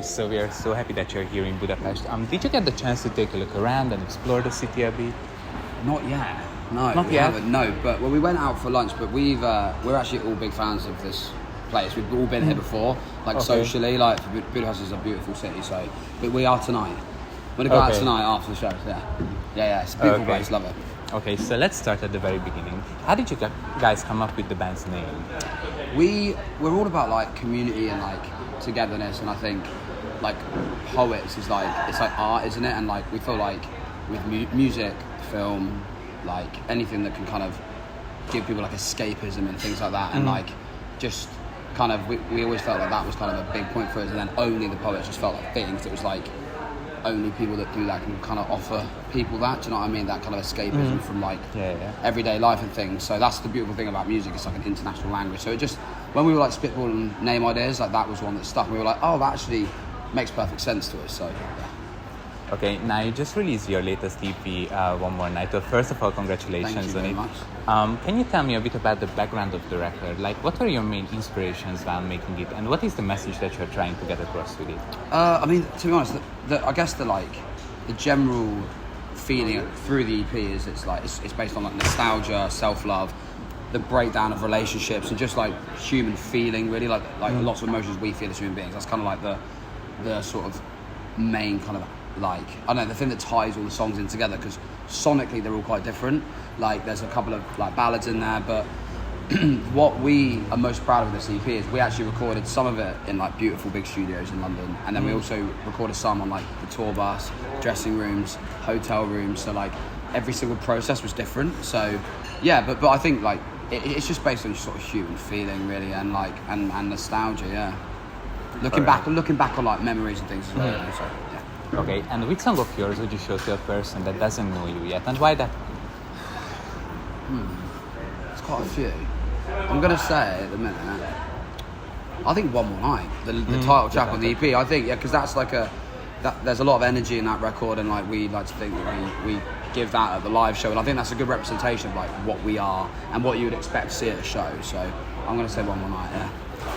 So we are so happy that you're here in Budapest. Did you get the chance to take a look around and explore the city a bit? Not yet. No, Not we yet? haven't. No, but we went out for lunch. But we're actually all big fans of this place. We've all been here before, like socially. Like Budapest is a beautiful city. So, but we are tonight. We're gonna go out tonight after the show. Yeah. It's a beautiful place. Love it. Okay, so let's start at the very beginning. How did you guys come up with the band's name? We're all about like community and like togetherness, and I think like poets is like it's like art, isn't it? And like we feel like with music, film, like anything that can kind of give people like escapism and things like that, and like just kind of we always felt like that was kind of a big point for us, and then only the poets just felt like fitting, because it was like only people that do that can kind of offer people that, do you know what I mean? That kind of escapism from like everyday life and things. So that's the beautiful thing about music, it's like an international language. So it just, when we were like spitballing name ideas, like that was one that stuck. We were like, oh, that actually makes perfect sense to us, so yeah. Okay, now you just released your latest EP, One More Night. So first of all, congratulations Thank you on very it. much. Can you tell me a bit about the background of the record? Like, what were your main inspirations while making it, and what is the message that you're trying to get across with it? I mean, to be honest, I guess the general feeling through the EP is it's based on like nostalgia, self-love, the breakdown of relationships, and just like human feeling, really, like lots of emotions we feel as human beings. That's kind of like the sort of main kind of like, I don't know, the thing that ties all the songs in together, because sonically they're all quite different. Like there's a couple of like ballads in there, but what we are most proud of this EP is we actually recorded some of it in like beautiful big studios in London, and then we also recorded some on like the tour bus, dressing rooms, hotel rooms. So like every single process was different. So yeah, but I think like it's just based on sort of human feeling, really, and like and nostalgia. Yeah, looking back on like memories and things as well. You know, so, yeah. Okay, and which song of yours would you show to a person that doesn't know you yet, and why that? It's quite a few. I'm gonna say at the minute, I think One More Night, the title track on the EP. I think because that's like there's a lot of energy in that record, and like we like to think that we give that at the live show, and I think that's a good representation of like what we are and what you would expect to see at a show. So I'm gonna say One More Night. Yeah.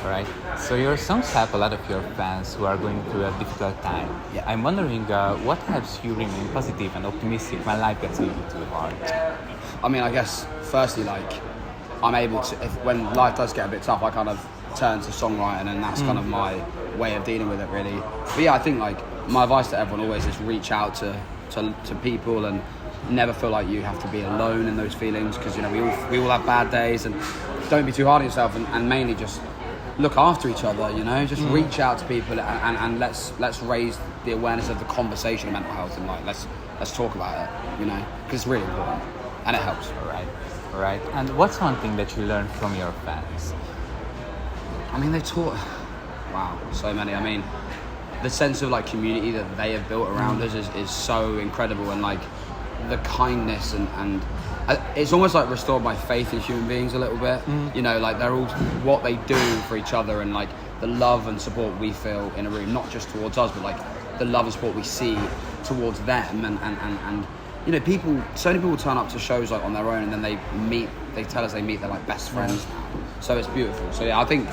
Alright, so your songs help a lot of your fans who are going through a difficult time. Yeah. I'm wondering what helps you remain positive and optimistic when life gets a little too hard? I mean, I guess firstly, like I'm able to, when life does get a bit tough, I kind of turn to songwriting, and that's kind of my way of dealing with it, really. But yeah, I think like my advice to everyone always is reach out to people, and never feel like you have to be alone in those feelings, because you know we all have bad days, and don't be too hard on yourself, and mainly just look after each other, you know, just reach out to people, and let's raise the awareness of the conversation of mental health, and like let's talk about it, you know, because it's really important and it helps. All right. And what's one thing that you learned from your fans? I mean, they taught, wow, so many. I mean, the sense of like community that they have built around us is so incredible, and like the kindness and it's almost like restored my faith in human beings a little bit. You know, like they're all what they do for each other, and like the love and support we feel in a room, not just towards us, but like the love and support we see towards them, and you know, so many people turn up to shows like on their own, and then they tell us they meet their like best friends now. So it's beautiful. So yeah, I think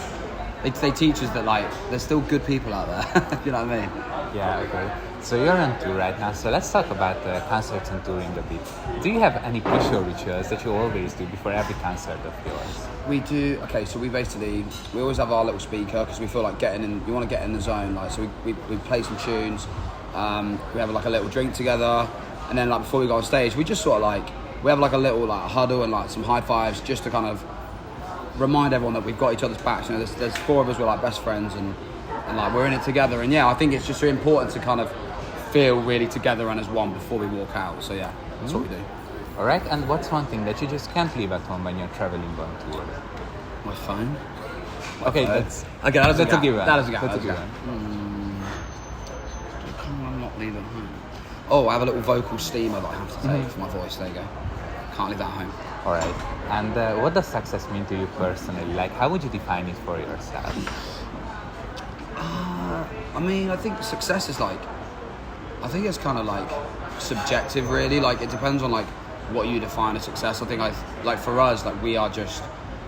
they teach us that like there's still good people out there. You know what I mean? Yeah, okay. So you're on tour right now, so let's talk about concerts and touring a bit. Do you have any pre-show rituals that you always do before every concert of yours? We do. Okay, so we always have our little speaker, because we feel like you want to get in the zone. Like, so we play some tunes, we have like a little drink together, and then like before we go on stage, we just sort of like, we have like a little like huddle and like some high fives, just to kind of remind everyone that we've got each other's backs. You know, there's four of us, we're like best friends, and like we're in it together. And yeah, I think it's just really important to kind of feel really together and as one before we walk out. So yeah, that's what we do. All right, and what's one thing that you just can't leave at home when you're traveling on tour? My phone. Okay, that's a given. That's a given. I'm not leaving home. Oh, I have a little vocal steamer that I have to take for my voice. There you go. Can't leave that at home. All right. And what does success mean to you personally? Like, how would you define it for yourself? I mean, I think success is like, I think it's kind of like subjective, really. Like, it depends on like what you define as success. I think like for us, like we are just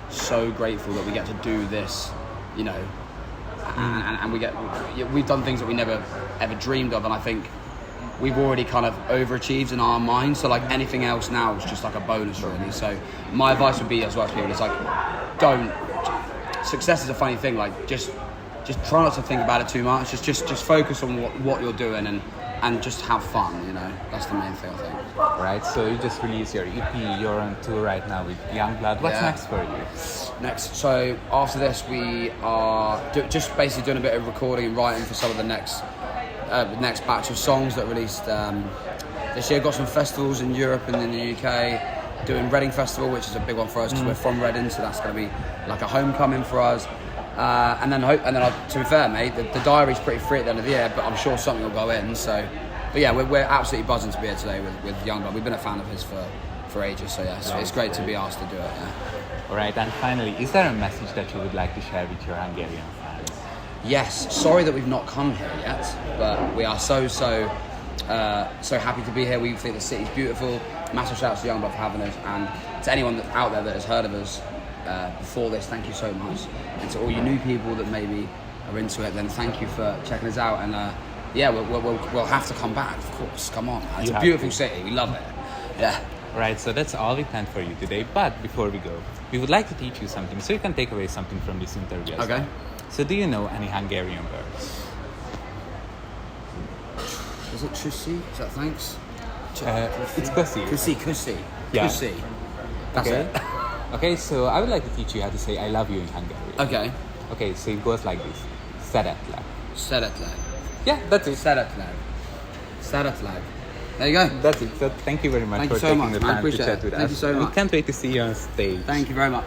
so grateful that we get to do this, you know, and we've done things that we never ever dreamed of, and I think we've already kind of overachieved in our minds. So like anything else now is just like a bonus, really. So my advice would be as well to people is like, don't. Success is a funny thing. Like just try not to think about it too much. Just focus on what you're doing and just have fun. You know, that's the main thing, I think. Right. So you just released your EP. You're on tour right now with Youngblood. What's next for you? Next, so after this, we are just basically doing a bit of recording and writing for some of the next batch of songs that released this year. Got some festivals in Europe and in the UK. Doing Reading Festival, which is a big one for us because we're from Reading, so that's going to be like a homecoming for us. And then to be fair, mate, the diary's pretty free at the end of the year, but I'm sure something will go in. So, but yeah, we're absolutely buzzing to be here today with Youngblood. We've been a fan of his for ages, so yeah, it's great to be asked to do it. Yeah. All right, and finally, is there a message that you would like to share with your Hungarian fans? Yes, sorry that we've not come here yet, but we are so happy to be here. We think the city's beautiful. Massive shout out to Youngblood for having us, and to anyone out there that has heard of us before this, thank you so much. And to all you new people that maybe are into it, then thank you for checking us out. And yeah, we'll have to come back, of course. Come on, it's a beautiful city. We love it. Yeah. Right, so that's all we planned for you today. But before we go, we would like to teach you something, so you can take away something from this interview. Okay. Well. So, do you know any Hungarian words? Is it Chusi? Is that thanks? It's Kusi. Kusi. Yeah. Kusi. That's okay. it. Okay, so I would like to teach you how to say I love you in Hungarian. Okay. Okay, so it goes like this. Szeretlek. Szeretlek. Yeah, that's it. Szeretlek. There you go. That's it. So thank you very much for taking the time to chat with us. Thank you so much. We can't wait to see you on stage. Thank you very much.